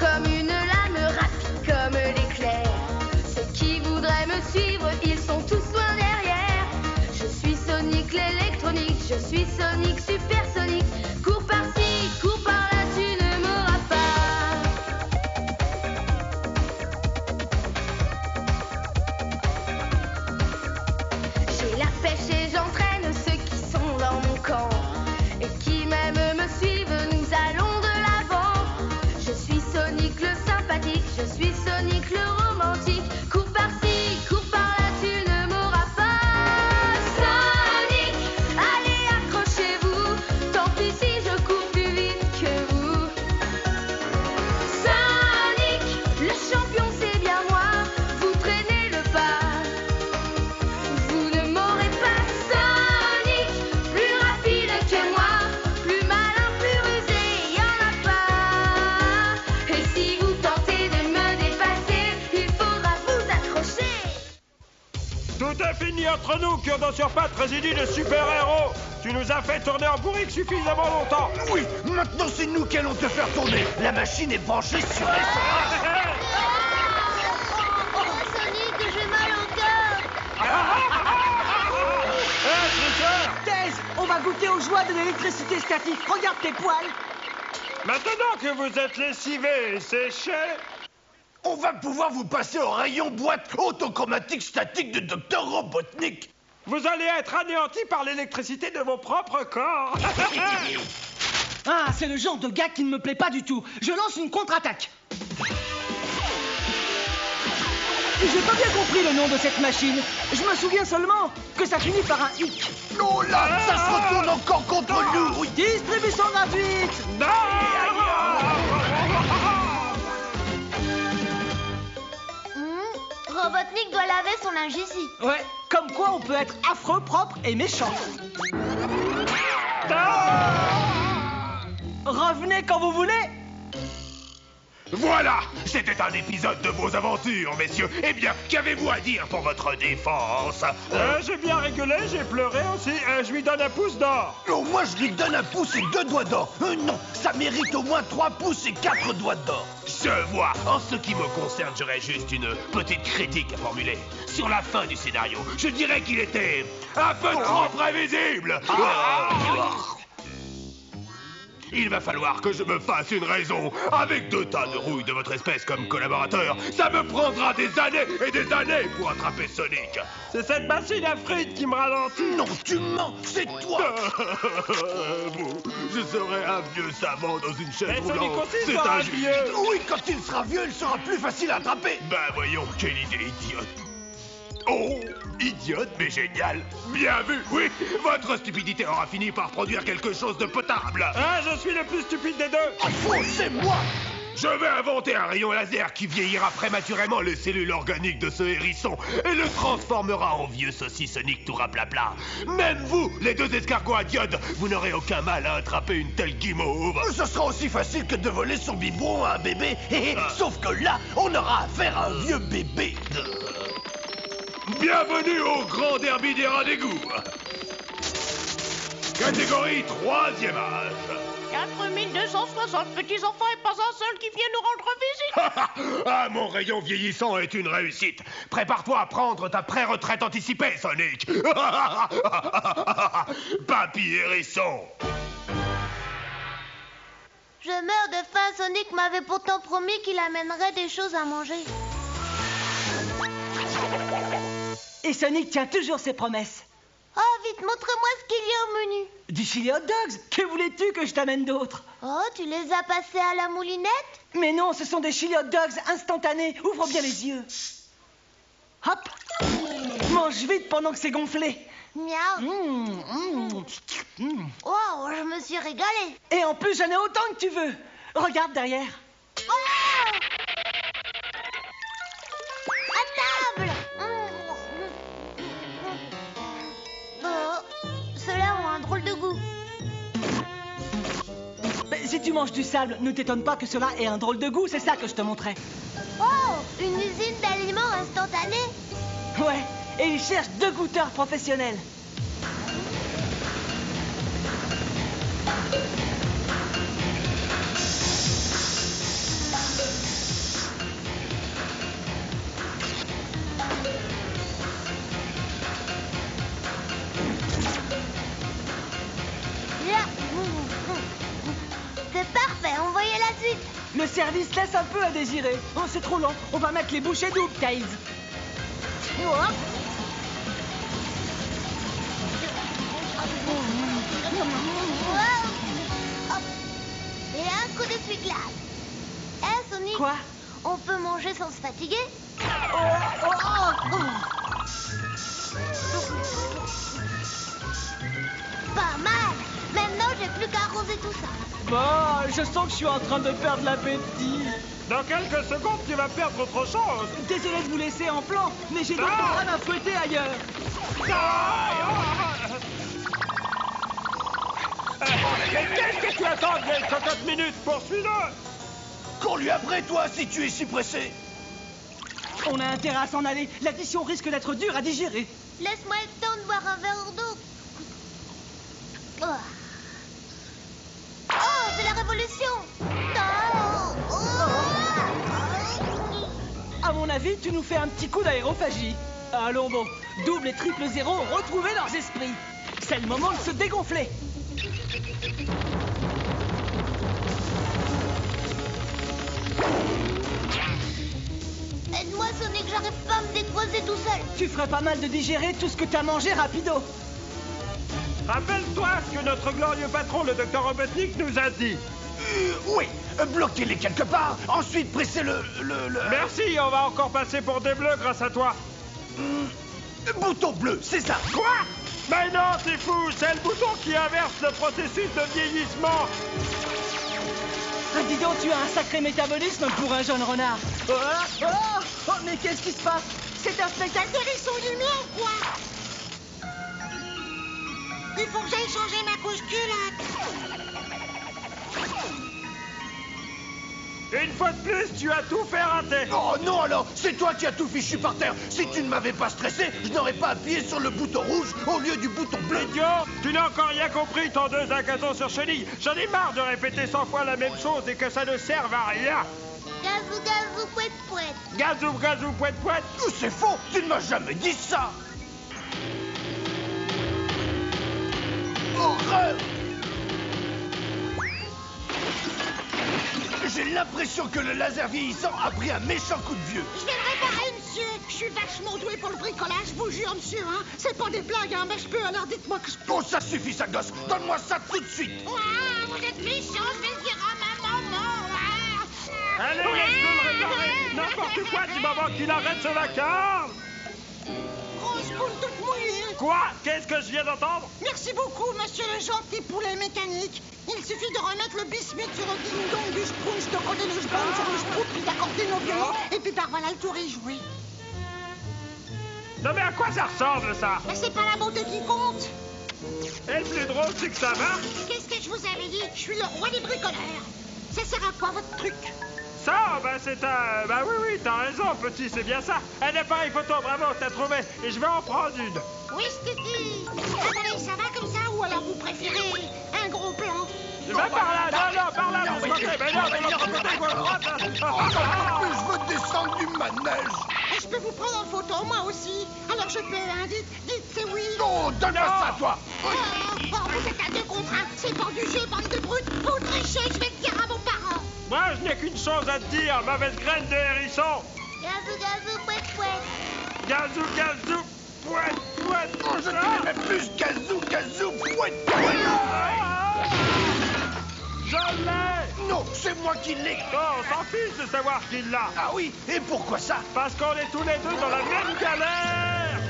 comme une lame, rapide comme l'éclair. Ceux qui voudraient me suivre, ils sont tous loin derrière. Je suis Sonic l'électronique, je suis Sonic supersonique. Cours par-ci, cours par-là, tu ne m'auras pas. J'ai la pêche et j'entraîne ceux qui sont dans mon camp. Et qui même me suivent, nous allons de l'avant. Je suis Sonic le sympathique, je suis Sonic le romantique. Cours par-ci, cours par-là, tu ne m'auras pas. Sonic, allez accrochez-vous, tant pis si je cours plus vite que vous. Sonic, le champion c'est bien moi, vous traînez le pas. Vous ne m'aurez pas. Sonic, plus rapide que moi, plus malin, plus rusé, y en a pas. Et si vous tentez de me dépasser, il faudra vous accrocher. Tout est fini entre nous, cure-dent sur pattes, résidu de super-héros. Tu nous as fait tourner en bourrique suffisamment longtemps. Oui, maintenant c'est nous qui allons te faire tourner. La machine est branchée sur les... Oh Sonic, j'ai mal au cœur. Thèse, on va goûter aux joies de l'électricité statique. Regarde tes poils. Maintenant que vous êtes lessivé et séché, On va pouvoir vous passer au rayon boîte autochromatique statique de Dr Robotnik. vous allez être anéantis par l'électricité de vos propres corps. Ah, c'est le genre de gars qui ne me plaît pas du tout. Je lance une contre-attaque. J'ai pas bien compris le nom de cette machine. Je me souviens seulement que ça finit par un hic. Oh là, ça se retourne encore contre nous. Oui. Distribution gratuite. Robotnik doit laver son linge ici. Ouais, comme quoi on peut être affreux, propre et méchant. Revenez quand vous voulez. Voilà, c'était un épisode de vos aventures, messieurs. Eh bien, qu'avez-vous à dire pour votre défense? J'ai bien rigolé, j'ai pleuré aussi. Je lui donne un pouce d'or. Oh, moi, je lui donne un pouce et 2 doigts d'or. Non, ça mérite au moins 3 pouces et 4 doigts d'or. Je vois. En ce qui me concerne, j'aurais juste une petite critique à formuler. Sur la fin du scénario, je dirais qu'il était un peu trop prévisible. Il va falloir que je me fasse une raison. Avec 2 tas de rouille de votre espèce comme collaborateur, ça me prendra des années et des années pour attraper Sonic. C'est cette machine à frites qui me ralentit. Non, tu mens, c'est toi. Je serai un vieux savant dans une chaise Mais Sonic roulante. aussi C'est sera injuste. vieux. Oui, quand il sera vieux, il sera plus facile à attraper. Ben voyons, quelle idée idiote. Oh, idiote mais génial. Bien vu, oui. Votre stupidité aura fini par produire quelque chose de potable. Ah, je suis le plus stupide des deux. Faux, c'est moi. Je vais inventer un rayon laser qui vieillira prématurément les cellules organiques de ce hérisson et le transformera en vieux saucissonique tout raplapla. Même vous, les 2 escargots à diode, vous n'aurez aucun mal à attraper une telle guimauve. Ce sera aussi facile que de voler son biberon à un bébé. Sauf que là, on aura affaire à un vieux bébé. Bienvenue au grand derby des rats d'égout. Catégorie 3e âge. 4260 petits-enfants et pas un seul qui vient nous rendre visite. Ah, mon rayon vieillissant est une réussite. Prépare-toi à prendre ta pré-retraite anticipée, Sonic. Papy hérisson. Je meurs de faim, Sonic m'avait pourtant promis qu'il amènerait des choses à manger. Et Sonic tient toujours ses promesses. Oh, vite, montre-moi ce qu'il y a au menu. Du chili hot dogs? Que voulais-tu que je t'amène d'autres? Oh, tu les as passés à la moulinette? Mais non, ce sont des chili hot dogs instantanés. Ouvre bien les yeux. Hop. Mange vite pendant que c'est gonflé. Miaou. Oh, je me suis régalée. Et en plus, j'en ai autant que tu veux. Regarde derrière. Oh, à table. Oh, ceux-là ont un drôle de goût. Mais si tu manges du sable, ne t'étonne pas que cela ait un drôle de goût, c'est ça que je te montrais. Oh, une usine d'aliments instantanés. Ouais, et ils cherchent 2 goûteurs professionnels. Parfait, envoyez la suite. Le service laisse un peu à désirer. Oh, c'est trop lent. On va mettre les bouchées doubles, Tails. Hop. Wow. Hop. Et un coup d'essuie-glace. Eh, Sonic? Quoi? On peut manger sans se fatiguer? Pas mal. Maintenant, j'ai plus qu'à arroser tout ça. Bon, je sens que je suis en train de perdre l'appétit. Dans quelques secondes, tu vas perdre autre chose. Désolé de vous laisser en plan, mais j'ai d'autres programmes à fouetter ailleurs. Mais qu'est-ce que tu attends, vieille cocotte minute? Poursuis-le! Cours-lui après, toi, si tu es si pressé. On a intérêt à s'en aller. L'addition risque d'être dure à digérer. Laisse-moi le temps de boire un verre d'eau. Oh, oh, c'est la révolution. Non. À mon avis, tu nous fais un petit coup d'aérophagie. Allons bon, double et triple zéro ont retrouvé leurs esprits. C'est le moment de se dégonfler. Aide-moi, Sonic, j'arrive pas à me déposer tout seul. Tu ferais pas mal de digérer tout ce que t'as mangé rapido. Rappelle-toi ce que notre glorieux patron, le docteur Robotnik, nous a dit. Oui, bloquez-les quelque part, ensuite pressez le... Merci, on va encore passer pour des bleus grâce à toi. Bouton bleu, c'est ça. Quoi? Mais non, c'est fou, c'est le bouton qui inverse le processus de vieillissement. Ah, dis donc, tu as un sacré métabolisme pour un jeune renard. Oh, mais qu'est-ce qui se passe? C'est un spectacle d'hérisson lumière, quoi. Il faut que j'aille changer ma couche culotte. Une fois de plus, tu as tout fait rater. Oh non alors, c'est toi qui as tout fichu par terre. Si tu ne m'avais pas stressé, je n'aurais pas appuyé sur le bouton rouge au lieu du bouton bleu. Idiot, tu n'as encore rien compris, ton 2 à gazon sur chenille. J'en ai marre de répéter 100 fois la même chose et que ça ne serve à rien. Gazou, gazou, pouet, pouet. Gazou, gazou, pouet, pouet. C'est faux, tu ne m'as jamais dit ça. Horreur! J'ai l'impression que le laser vieillissant a pris un méchant coup de vieux. Je vais le réparer, monsieur. Je suis vachement doué pour le bricolage, je vous jure, monsieur. Hein. C'est pas des blagues, hein, mais je peux. Alors dites-moi que je peux. Bon, ça suffit, ça gosse. Donne-moi ça tout de suite. Ah, vous êtes méchant, je vais le dire à ma maman. Ah. Allez, laisse-le le réparer. N'importe quoi du moment qu'il arrête ce vacarme. Grosse poule toute mouillée. Quoi? Qu'est-ce que je viens d'entendre? Merci beaucoup, monsieur le gentil poulet mécanique. Il suffit de remettre le bismuth sur le ding-dong du sprunch, de coller le jbon sur le sprout, puis d'accorder nos violons, et puis par voilà, le tour est joué. Non mais à quoi ça ressemble, ça? Mais c'est pas la beauté qui compte. Et le plus drôle, c'est que ça marche. Qu'est-ce que je vous avais dit? Je suis le roi des bricoleurs. Ça sert à quoi, votre truc? Ça, bah c'est un... Bah oui, t'as raison, petit, c'est bien ça. Un appareil photo, bravo, t'as trouvé. Et je vais en prendre une. Oui, Stiki. Attendez, ça va comme ça, ou alors vous préférez un gros plan? Je vais par là, non, par là, vous côté. Mais non, de l'autre côté, gauche, droite. Je veux descendre du manège. Et je peux vous prendre en photo, moi aussi. Alors je peux, hein, dites, c'est oui. Non, donne-moi ça, toi. Oh, vous êtes à 2 contre 1. C'est pas du jeu, bande de brutes. Vous trichez, je vais le dire à vos parents. Moi, je n'ai qu'une chose à te dire, mauvaise graine de hérisson. Gazou, gazou, pouet, pouet. Gazou, gazou, pouet, pouet. Oh, je te mets plus gazou, gazou, pouet, pouet. Je l'ai. Non, c'est moi qui l'ai. Oh, on s'en fiche de savoir qui l'a. Ah oui, et pourquoi ça? Parce qu'on est tous les deux dans la même galère.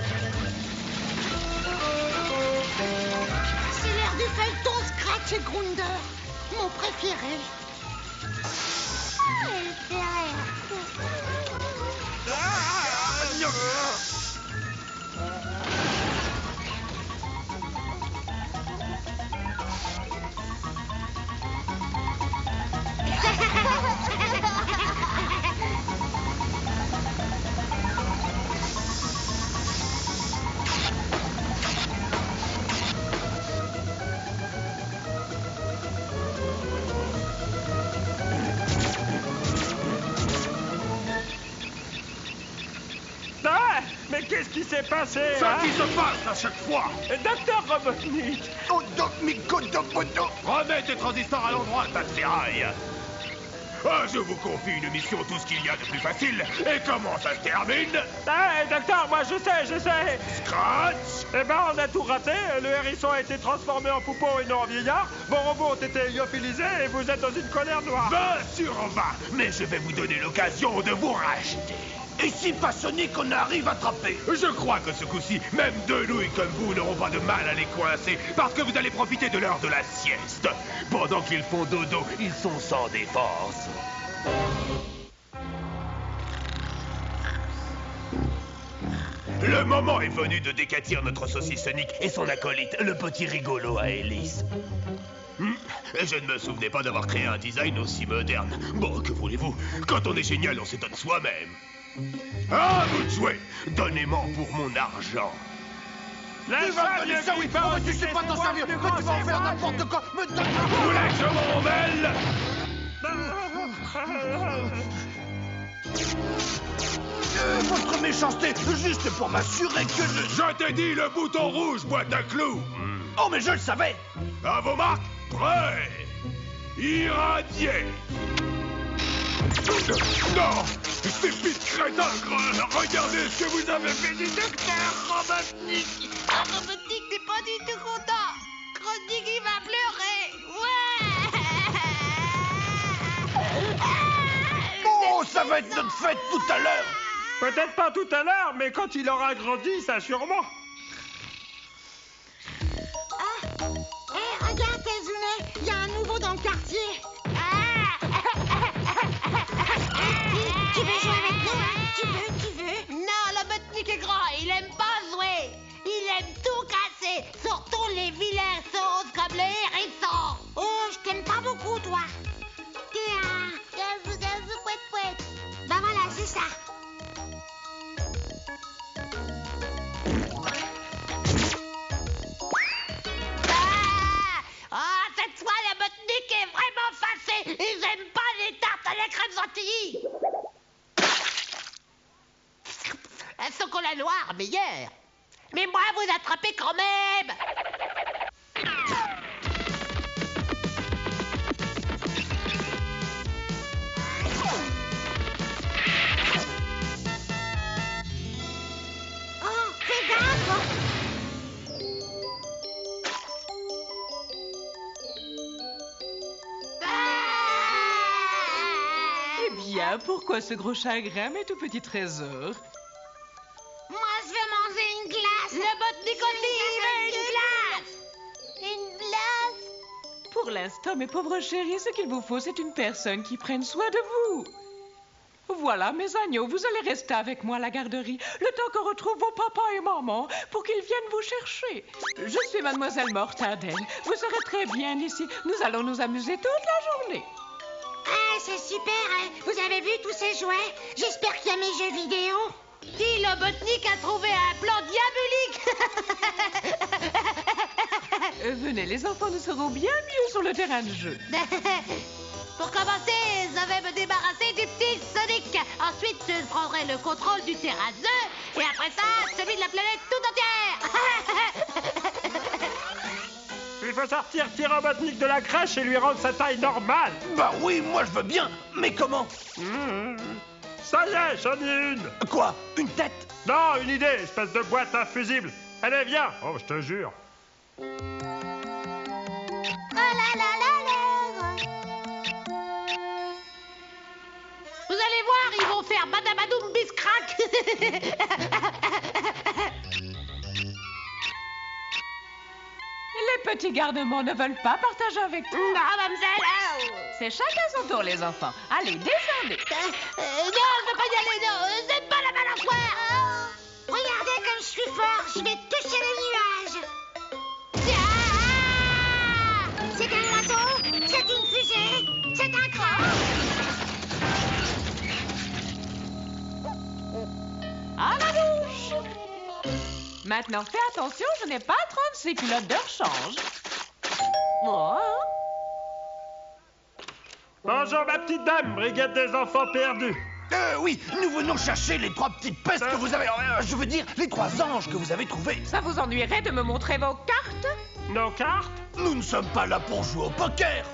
C'est l'heure du feuilleton Scratch et Grunder. Mon préféré. qui s'est passé? Ça hein? qui se passe à chaque fois. Docteur Robotnik! Remets tes transistors à l'endroit, tas de ferraille. Ah, je vous confie une mission tout ce qu'il y a de plus facile. Et comment ça se termine? Ah, docteur, moi je sais! Scratch! Eh ben, on a tout raté. Le hérisson a été transformé en poupon et non en vieillard. Vos robots ont été lyophilisés et vous êtes dans une colère noire. Bien sûr, on va. Mais je vais vous donner l'occasion de vous racheter. Et si pas Sonic, on arrive à attraper? Je crois que ce coup-ci, même deux nouilles comme vous n'auront pas de mal à les coincer, parce que vous allez profiter de l'heure de la sieste. Pendant qu'ils font dodo, ils sont sans défense. Le moment est venu de décatir notre saucisse Sonic et son acolyte, le petit rigolo à hélice. Je ne me souvenais pas d'avoir créé un design aussi moderne. Bon, que voulez-vous? Quand on est génial, on s'étonne soi-même. À vous de jouer. Donnez-moi pour mon argent. La Tu vas me donner ça, oui, mais tu sais pas t'en servir, mais tu vas en faire n'importe quoi. Me donne... Vous voulez que je m'en mêle? Votre méchanceté, juste pour m'assurer que je... Je t'ai dit le bouton rouge, boîte à clous. Oh, mais je le savais. À vos marques, prêts. Irradié. Non, ces petites crétins, regardez ce que vous avez fait du docteur Robotnik. Ah, Robotnik, t'es pas du tout content. Robotnik, il va pleurer. Ouais. Oh, ça va être notre fête tout à l'heure. Peut-être pas tout à l'heure, mais quand il aura grandi, ça sûrement. Hé, regarde, Kazune, il y a un nouveau dans le quartier. Tu veux jouer avec nous, hein? Tu veux? Non, le Robotnik est grand, il aime pas jouer. Il aime tout casser, surtout les vilains sauces comme les hérissons. Oh, je t'aime pas beaucoup, toi. T'es un... Gazou, pouet. Bah voilà, c'est ça. Ah, cette fois, le Robotnik est vraiment fâché. Ils aiment pas les tartes à la crème chantilly. Un chocolat noir, meilleur. Mais moi, vous attrapez quand même. Oh, fais gaffe. Eh bien, pourquoi ce gros chagrin, mes tout petits trésors? Moi, je veux manger une glace. Le Robotnik aussi, il veut une glace. Une glace. Pour l'instant, mes pauvres chéris, ce qu'il vous faut, c'est une personne qui prenne soin de vous. Voilà, mes agneaux, vous allez rester avec moi à la garderie, le temps qu'on retrouve vos papas et maman pour qu'ils viennent vous chercher. Je suis mademoiselle Mortadelle. Vous serez très bien ici. Nous allons nous amuser toute la journée. Ah, c'est super, hein. Vous avez vu tous ces jouets? J'espère qu'il y a mes jeux vidéo. Si le Robotnik a trouvé un plan diabolique. Venez, les enfants, nous serons bien mieux sur le terrain de jeu. Pour commencer, je vais me débarrasser du petit Sonic. Ensuite, je prendrai le contrôle du terrain de jeu. Et après ça, celui de la planète tout entière. Il faut sortir Petit Robotnik de la crèche et lui rendre sa taille normale. Bah oui, moi je veux bien. Mais comment? Ça y est, j'en ai une. Quoi? Une tête? Non, une idée, espèce de boîte infusible. Allez, viens. Oh, je te jure. Oh là là là là. Vous allez voir, ils vont faire badabadoum biscrac. Les petits garnements ne veulent pas partager avec toi. Non, mademoiselle. C'est chacun son tour, les enfants. Allez, descendez. Non, je veux pas y aller, non. C'est pas la balançoire. Regardez comme je suis fort. Je vais toucher les nuages. C'est un oiseau. C'est une fusée. C'est un crabe. À la bouche. Maintenant, fais attention, je n'ai pas 36 pilotes de rechange. Oh. Bonjour, ma petite dame, brigade des enfants perdus. Oui, nous venons chercher les 3 petites pestes que vous avez... je veux dire, les 3 anges que vous avez trouvés. Ça vous ennuierait de me montrer vos cartes? Nos cartes? Nous ne sommes pas là pour jouer au poker.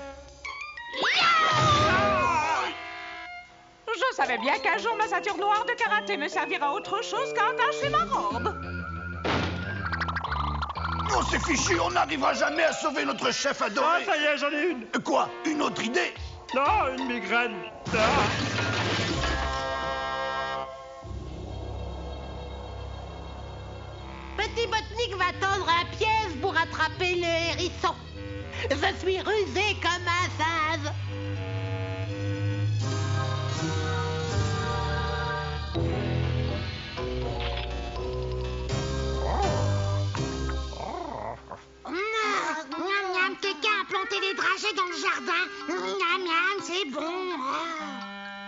Je savais bien qu'un jour ma ceinture noire de karaté me servira à autre chose qu'à attacher ma robe. On s'est fichu, on n'arrivera jamais à sauver notre chef adoré. Ah, ça y est, j'en ai une. Quoi? Une autre idée? Non, une migraine. Petit Botnik va tendre un piège pour attraper le hérisson. Je suis rusé comme un singe. Miam, miam, quelqu'un a planté des dragées dans le jardin. Miam, miam, c'est bon.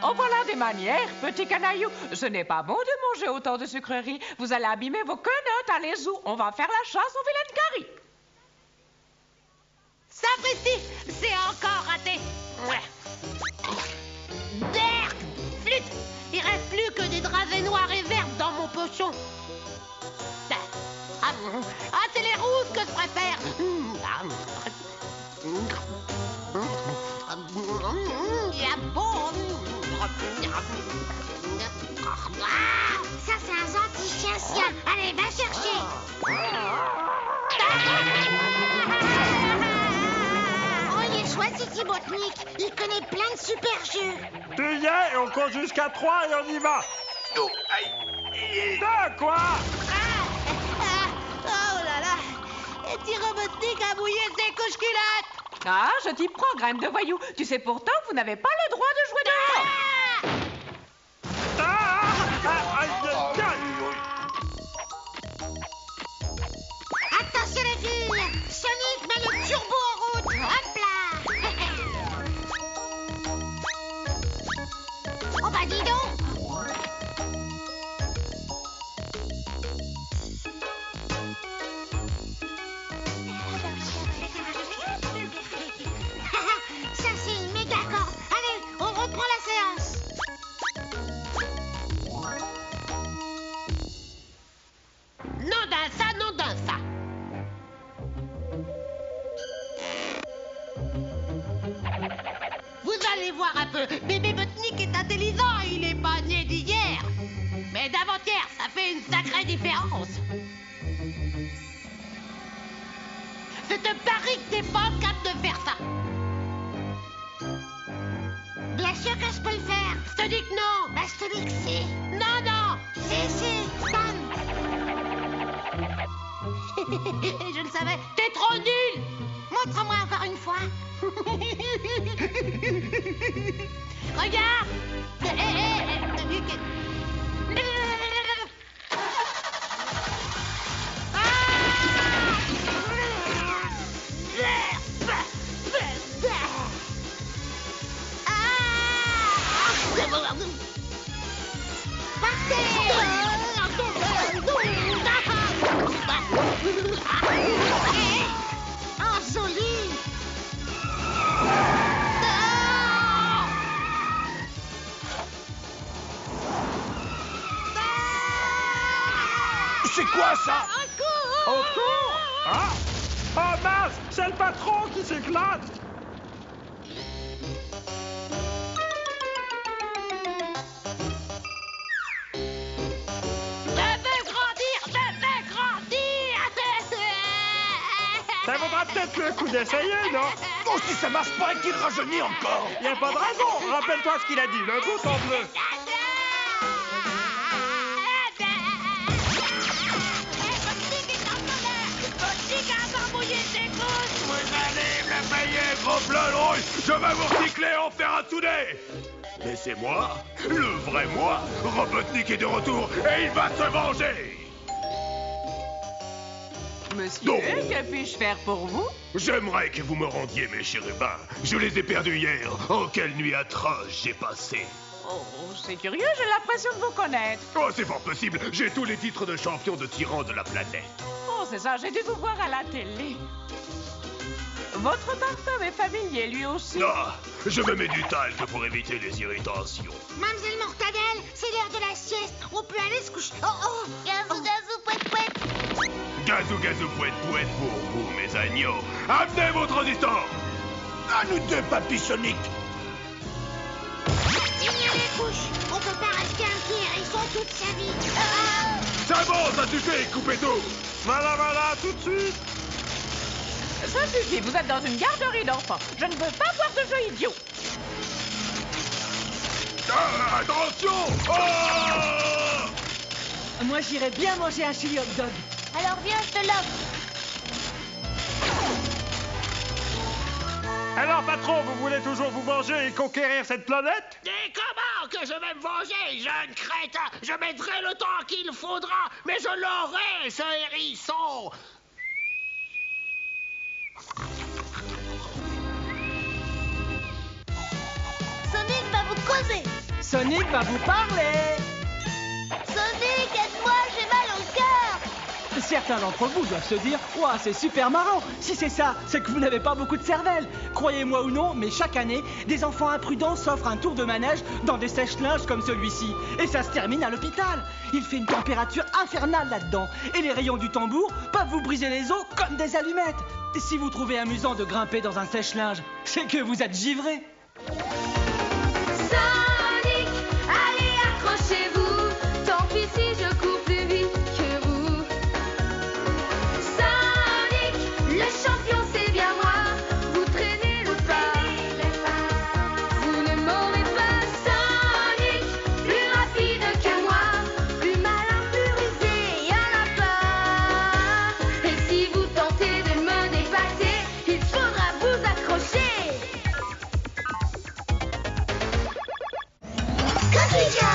Oh, voilà des manières, petit canaillou. Ce n'est pas bon de manger autant de sucreries. Vous allez abîmer vos quenottes, allez-y. On va faire la chasse aux vilaines caries. Sapristi, c'est encore raté. Berk, flûte, il reste plus que des dragées noires et vertes dans mon pochon. Ah, c'est les rouges que je préfère. Ça, c'est un gentil chien-sien. Allez, va chercher. Oh, il est chouette, ce petit Botnik. Il connaît plein de super jeux. Tu y es et on compte jusqu'à 3 et on y va. Oh, aïe. De quoi? Oh là là, et petit Robotnik a mouillé ses couches culottes. Ah, je t'y prends, graine de voyou. Tu sais pourtant que vous n'avez pas le droit de jouer dehors. Attention, les filles. Sonic met le turbo en route. Hop là. Oh, bah, dis donc. Ça, c'est une méga corde. Allez, on reprend la séance. Non d'un ça, non d'un ça. Vous allez voir un peu, bébé Botnik est intelligent, il est pas né d'hier. Mais d'avant-hier, ça fait une sacrée différence. Je te parie que t'es pas capable de faire ça. Bien sûr que je peux le faire. Je te dis que non. Bah, je te dis que si. Non, non. Si, bam. Je le savais, t'es trop nul. Montre-moi encore une fois. Regarde. Oh, joli. C'est quoi ça? Au cours? Ah! Oh mince! C'est le patron qui s'éclate! Ça vaudra peut-être le coup d'essayer, non? Oh, si ça marche pas et qu'il rajeunit encore. Y a pas de raison. Rappelle-toi ce qu'il a dit, le bout en bleu. Vous allez me la payer, gros plein rouge. Je vais vous recycler et en faire un soudé. Mais c'est moi, le vrai moi. Robotnik est de retour et il va se venger. Monsieur, Non. que puis-je faire pour vous? J'aimerais que vous me rendiez mes chérubins. Je les ai perdus hier. Oh, quelle nuit atroce j'ai passé. Oh, c'est curieux, j'ai l'impression de vous connaître. Oh, c'est fort possible. J'ai tous les titres de champion de tyran de la planète. Oh, c'est ça, j'ai dû vous voir à la télé. Votre parfum est familier, lui aussi. Ah, je me mets du talc pour éviter les irritations. Mademoiselle Mortadelle, c'est l'heure de la sieste. On peut aller se coucher. Oh, oh. Gazou, gazou, pouet, pouet. Gazou, gazou, pouet, pouet pour vous, mes agneaux. Amenez vos transistors. À nous deux, Papy Sonic. Il y a les couches. On peut pas rester un petit hérisson toute sa vie. C'est bon, ça suffit, coupez tout. Voilà, voilà, tout de suite. Ça suffit, vous êtes dans une garderie d'enfants. Je ne veux pas voir de jeux idiots. Ah, attention. Ah! Moi, j'irais bien manger un chili hot dog. Alors viens, je te l'offre. Alors, patron, vous voulez toujours vous venger et conquérir cette planète? Et comment que je vais me venger, jeune crétin? Je mettrai le temps qu'il faudra, mais je l'aurai, ce hérisson. Sonic va vous causer. Sonic va vous parler. Sonic, aide-moi, j'ai mal au cœur. Certains d'entre vous doivent se dire « Ouah, c'est super marrant !» Si c'est ça, c'est que vous n'avez pas beaucoup de cervelle. Croyez-moi ou non, mais chaque année, des enfants imprudents s'offrent un tour de manège dans des sèche-linges comme celui-ci. Et ça se termine à l'hôpital. Il fait une température infernale là-dedans. Et les rayons du tambour peuvent vous briser les os comme des allumettes. Si vous trouvez amusant de grimper dans un sèche-linge, c'est que vous êtes givré. Sonic, allez accrochez-vous. Tant pis si je cours plus vite que vous. Sonic, le champion c'est bien moi. Vous traînez le pas. Vous ne m'aurez pas. Sonic, plus rapide que moi. Plus malin, plus rusé, y'en a pas. Et si vous tentez de me dépasser, il faudra vous accrocher. Cookie Jar.